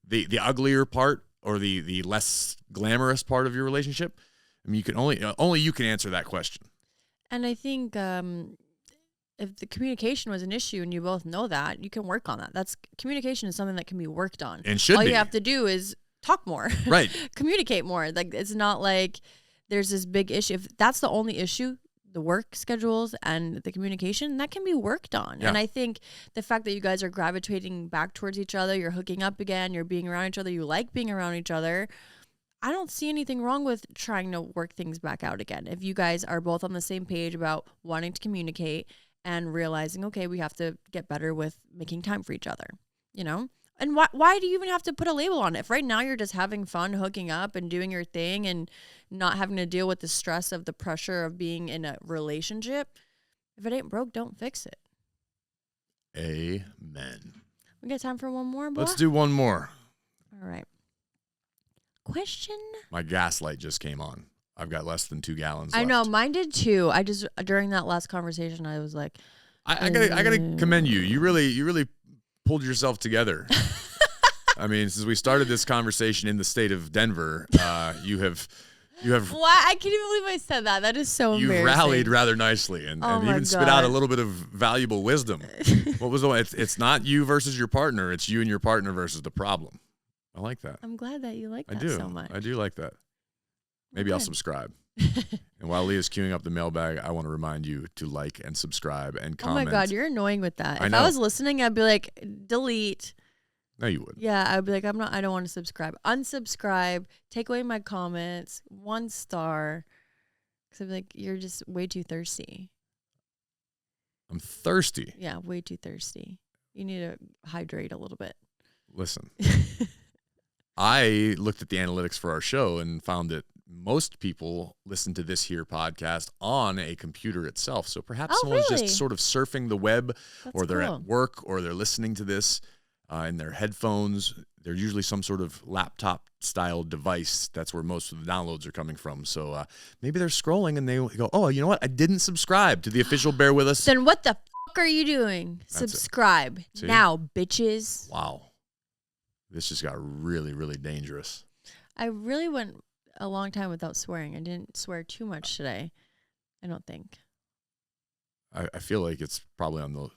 the uglier part or the less glamorous part of your relationship, I mean, you can only you can answer that question. And I think if the communication was an issue and you both know that, you can work on that. Communication is something that can be worked on. And should All be. you have to do is talk more, right? Communicate more. Like, it's not like there's this big issue. If that's the only issue, the work schedules and the communication, that can be worked on. Yeah. And I think the fact that you guys are gravitating back towards each other, you're hooking up again, you're being around each other, you like being around each other, I don't see anything wrong with trying to work things back out again. If you guys are both on the same page about wanting to communicate and realizing, okay, we have to get better with making time for each other, And why do you even have to put a label on it? If right now you're just having fun hooking up and doing your thing and not having to deal with the stress of the pressure of being in a relationship, if it ain't broke, don't fix it. Amen. We got time for one more, boy? Let's do one more. All right. Question? My gas light just came on. I've got less than 2 gallons I left. know, mine did too. I just, during that last conversation, I was like, I gotta commend you. You really pulled yourself together. I mean, since we started this conversation in the state of Denver, you have why? I can't even believe I said that. That is so you embarrassing. rallied rather nicely and my even spit out a God. little bit of valuable wisdom. What was the one? It's not you versus your partner. It's you and your partner versus the problem. I like that. I'm glad that you like that I do. so much. I do like that. Maybe I'll Good. subscribe. And while Leah's queuing up the mailbag, I want to remind you to like and subscribe and Oh my comment. God, you're annoying with that. I If know. I was listening, I'd be like, delete. No, you wouldn't. Yeah, I'd be like, I don't want to subscribe. Unsubscribe. Take away my comments. 1 star. Because I'd be like, you're just way too thirsty. I'm thirsty. Yeah, way too thirsty. You need to hydrate a little bit. Listen, I looked at the analytics for our show and found that most people listen to this here podcast on a computer itself. So perhaps Oh, someone's really? just sort of surfing the web, That's or they're cool. at work, or they're listening to this in their headphones. They're usually some sort of laptop style device. That's where most of the downloads are coming from. So maybe they're scrolling and they go, oh, you know what? I didn't subscribe to the official Bear With Us. Then what the fuck are you doing? That's it. Subscribe See? now, bitches. Wow. This just got really, really dangerous. I really went a long time without swearing. I didn't swear too much today. I don't think. I feel like it's probably on the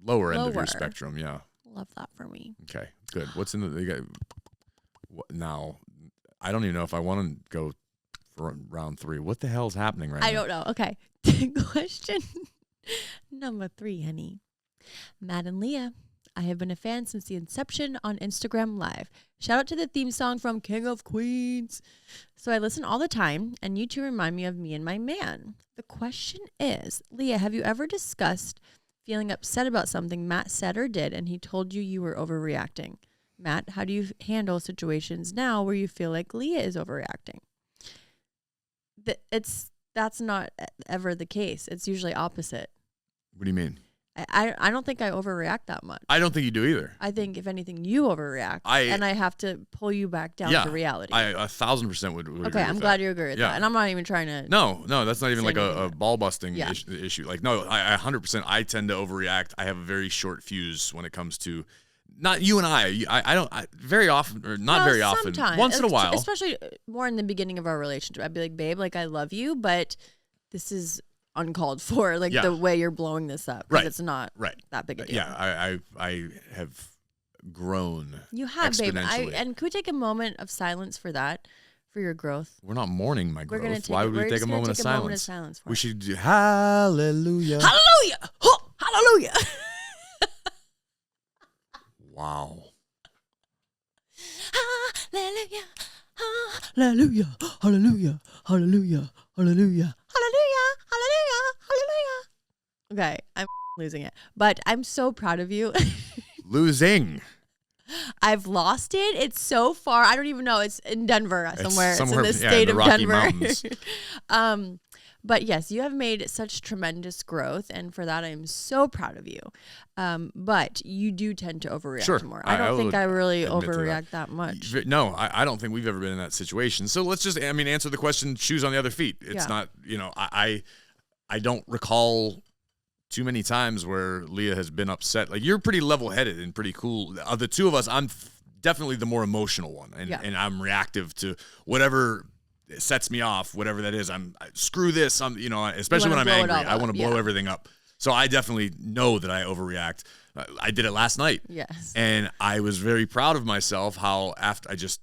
lower end of your Lower. spectrum. Yeah. Love that for me. Okay, good. What's in the you got, now? I don't even know if I want to go for round 3. What the hell is happening right now? I don't know. Okay. Question number 3, honey. Matt and Leah, I have been a fan since the inception on Instagram Live. Shout out to the theme song from King of Queens. So I listen all the time, and you two remind me of me and my man. The question is, Leah, have you ever discussed feeling upset about something Matt said or did, and he told you you were overreacting? Matt, how do you handle situations now where you feel like Leah is overreacting? That's not ever the case. It's usually opposite. What do you mean? I don't think I overreact that much. I don't think you do either. I think if anything, you overreact, and I have to pull you back down to reality. I 1,000% would agree okay, I'm with glad that. you agree with Yeah. that, and I'm not even trying to. No, that's not even say like anything a about it. ball busting Yeah. issue. Like, no, I 100%. I tend to overreact. I have a very short fuse when it comes to, not you and I don't very often, or not Well, very often. sometimes. Once in a while, especially more in the beginning of our relationship. I'd be like, babe, like I love you, but this is uncalled for. Like the way you're blowing this up, 'cause Right. it's not that big a deal. Yeah, I have grown. You have, babe. exponentially. And could we take a moment of silence for that, for your growth? We're not mourning my We're growth. gonna take Why it- would we we're take just a gonna moment of take a moment of silence? silence for We it. should do hallelujah. Hallelujah! Oh, hallelujah! Wow. Hallelujah! Hallelujah! Hallelujah! Hallelujah! Hallelujah! Hallelujah! Hallelujah! Hallelujah! Okay, I'm losing it, but I'm so proud of you. Losing. I've lost it. It's so far. I don't even know. It's in Denver somewhere. It's in the in state the of Rocky Denver. Mountains. But yes, you have made such tremendous growth, and for that, I am so proud of you. But you do tend to overreact Sure. more. I don't think would I really admit to overreact that much. No, I don't think we've ever been in that situation. So let's just, answer the question, shoes on the other feet. It's Yeah. not, I don't recall too many times where Leah has been upset. Like, you're pretty level-headed and pretty cool. Of the two of us, I'm definitely the more emotional one, and I'm reactive to whatever sets me off, whatever that is. Screw this. Especially when I'm angry, I want to blow everything up. So I definitely know that I overreact. I did it last night. Yes. And I was very proud of myself how after I just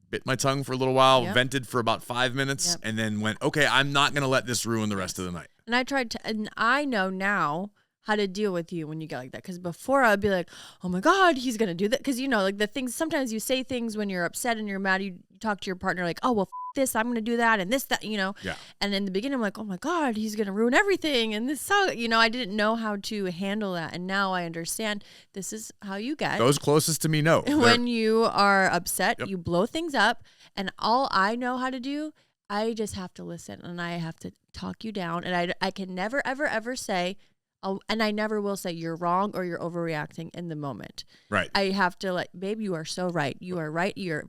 bit my tongue for a little while, vented for about 5 minutes, and then went, okay, I'm not going to let this ruin the rest of the night. And and I know now how to deal with you when you get like that. Because before I'd be like, oh my God, he's going to do that. Because, like the things, sometimes you say things when you're upset and you're mad, you talk to your partner like, oh, well, this, I'm going to do that, and this, that, Yeah. And in the beginning, I'm like, oh my God, he's going to ruin everything. And this, I didn't know how to handle that. And now I understand this is how you get. Those closest to me know. When you are upset, you blow things up. And all I know how to do, I just have to listen, and I have to talk you down. And I can never, ever, ever say, and I never will say you're wrong or you're overreacting in the moment. Right. I have to babe, you are so right. You are right. You're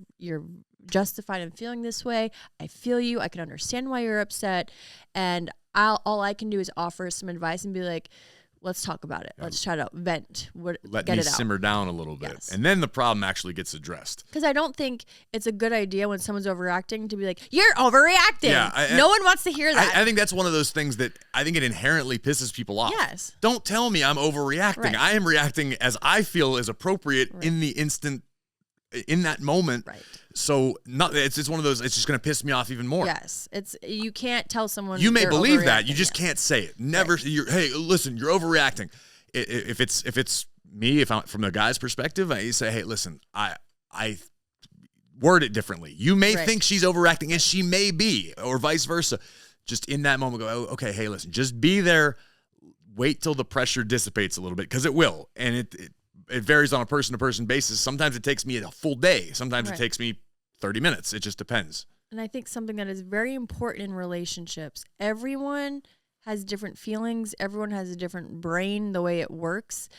justified in feeling this way. I feel you. I can understand why you're upset. And all I can do is offer some advice and be like, let's talk about it. Let's try to vent. Let get me it out. simmer down a little bit. Yes. And then the problem actually gets addressed. Because I don't think it's a good idea when someone's overreacting to be like, you're overreacting. Yeah, no one wants to hear that. I think that's one of those things that I think it inherently pisses people off. Yes. Don't tell me I'm overreacting. Right. I am reacting as I feel is appropriate in the instant, in that moment. Right. So it's just one of those, it's just going to piss me off even more. Yes. You can't tell someone. You may they're believe that. overreacting. You just can't say it. Never. Right. Hey, listen, you're overreacting. If it's me, if I'm from the guy's perspective, I say, hey, listen, I word it differently. You may think she's overreacting, and she may be, or vice versa. Just in that moment, go, oh, okay, hey, listen, just be there. Wait till the pressure dissipates a little bit, because it will, and it varies on a person-to-person basis. Sometimes it takes me a full day. Sometimes it takes me 30 minutes. It just depends. And I think something that is very important in relationships, everyone has different feelings. Everyone has a different brain, the way it works.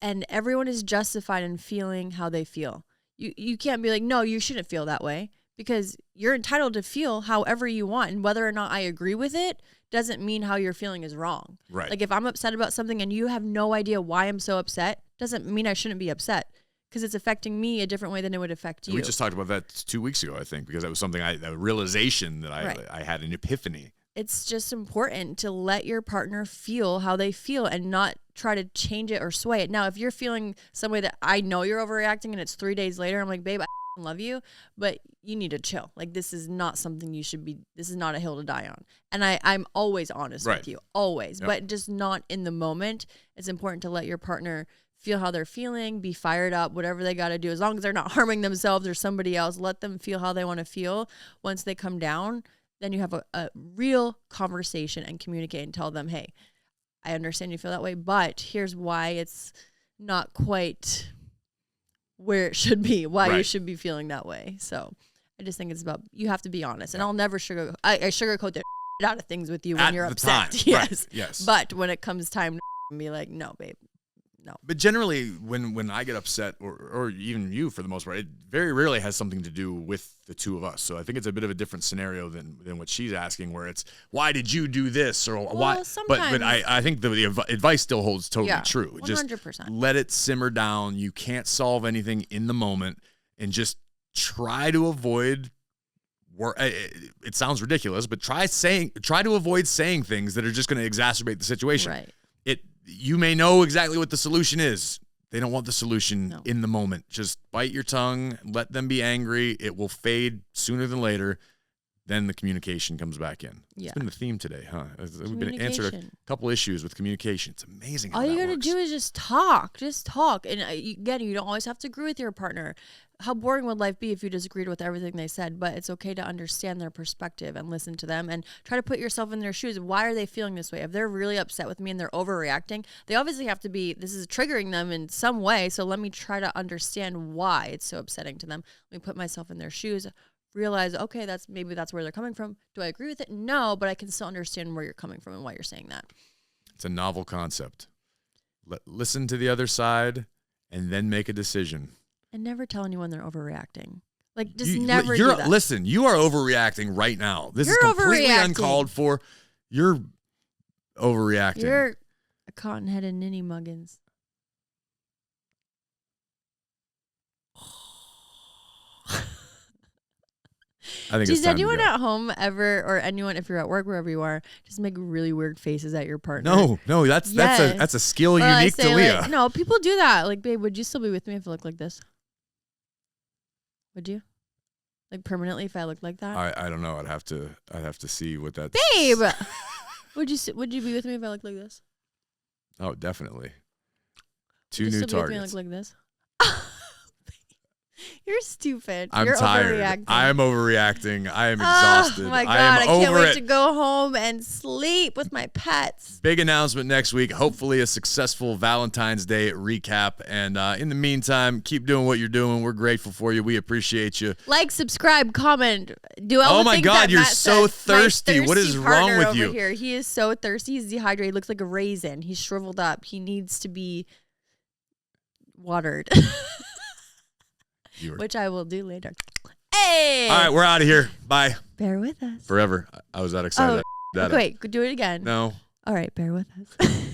And everyone is justified in feeling how they feel. You can't be like, no, you shouldn't feel that way, because you're entitled to feel however you want. And whether or not I agree with it doesn't mean how you're feeling is wrong. Right. Like if I'm upset about something and you have no idea why I'm so upset, doesn't mean I shouldn't be upset, because it's affecting me a different way than it would affect you. We just talked about that 2 weeks ago, I think, because that was something a realization that I had an epiphany. It's just important to let your partner feel how they feel and not try to change it or sway it. Now, if you're feeling some way that I know you're overreacting and it's 3 days later, I'm like, babe, I love you, but you need to chill. Like, this is not something you should be, this is not a hill to die on. And I'm always honest with you, always, but just not in the moment. It's important to let your partner feel how they're feeling, be fired up, whatever they got to do. As long as they're not harming themselves or somebody else, let them feel how they want to feel. Once they come down, then you have a real conversation and communicate and tell them, hey, I understand you feel that way, but here's why it's not quite where it should be, why you should be feeling that way. So I just think it's about, you have to be honest. And I'll never I sugarcoat the out of things with you when you're upset. Time. Yes. Right. Yes. But when it comes time to be like, no, babe, no. But generally, when I get upset, or even you for the most part, it very rarely has something to do with the two of us. So I think it's a bit of a different scenario than what she's asking, where it's, why did you do this, or why? But I think the advice still holds totally true. 100%. Just let it simmer down. You can't solve anything in the moment, and just try to avoid. It sounds ridiculous, but try to avoid saying things that are just going to exacerbate the situation. Right. You may know exactly what the solution is. They don't want the solution in the moment. Just bite your tongue, let them be angry. It will fade sooner than later. Then the communication comes back in. Yeah. It's been the theme today, huh? We've been answered a couple issues with communication. It's amazing how all you that gotta works. do is just talk. Just talk. And again, you don't always have to agree with your partner. How boring would life be if you disagreed with everything they said? But it's okay to understand their perspective and listen to them and try to put yourself in their shoes. Why are they feeling this way? If they're really upset with me and they're overreacting, they obviously have to be, this is triggering them in some way. So let me try to understand why it's so upsetting to them. Let me put myself in their shoes, realize, okay, maybe that's where they're coming from. Do I agree with it? No, but I can still understand where you're coming from and why you're saying that. It's a novel concept. Listen to the other side and then make a decision. And never tell anyone they're overreacting. Like, just never do that. Listen, you are overreacting right now. This is You're completely overreacting. uncalled for. You're overreacting. You're a cotton-headed ninny muggins. I think Does it's time to anyone go. at home ever, or anyone if you're at work, wherever you are, just make really weird faces at your partner? No, that's a skill Or I unique say, to Leah. like, no, people do that. Like, babe, would you still be with me if I looked like this? Would you? Like, permanently if I looked like that? I don't know. I'd have to see what that. Babe, would you be with me if I looked like this? Oh, definitely. Would Two you new still be with me targets. like this? You're stupid. I'm You're tired. Overreacting. I'm overreacting. I am exhausted. Oh my God. I am I can't over wait it. to go home and sleep with my pets. Big announcement next week. Hopefully a successful Valentine's Day recap. And in the meantime, keep doing what you're doing. We're grateful for you. We appreciate you. Like, subscribe, comment, do all Oh the my things God, that you're Matt so said. My thirsty. What is wrong partner with over you? Here. He is so thirsty. He's dehydrated. He looks like a raisin. He's shriveled up. He needs to be watered. Which I will do later. Hey! Yay! All right, we're out of here. Bye. Bear with us. Forever. I was that excited. Oh, wait, do it again. No. All right, bear with us.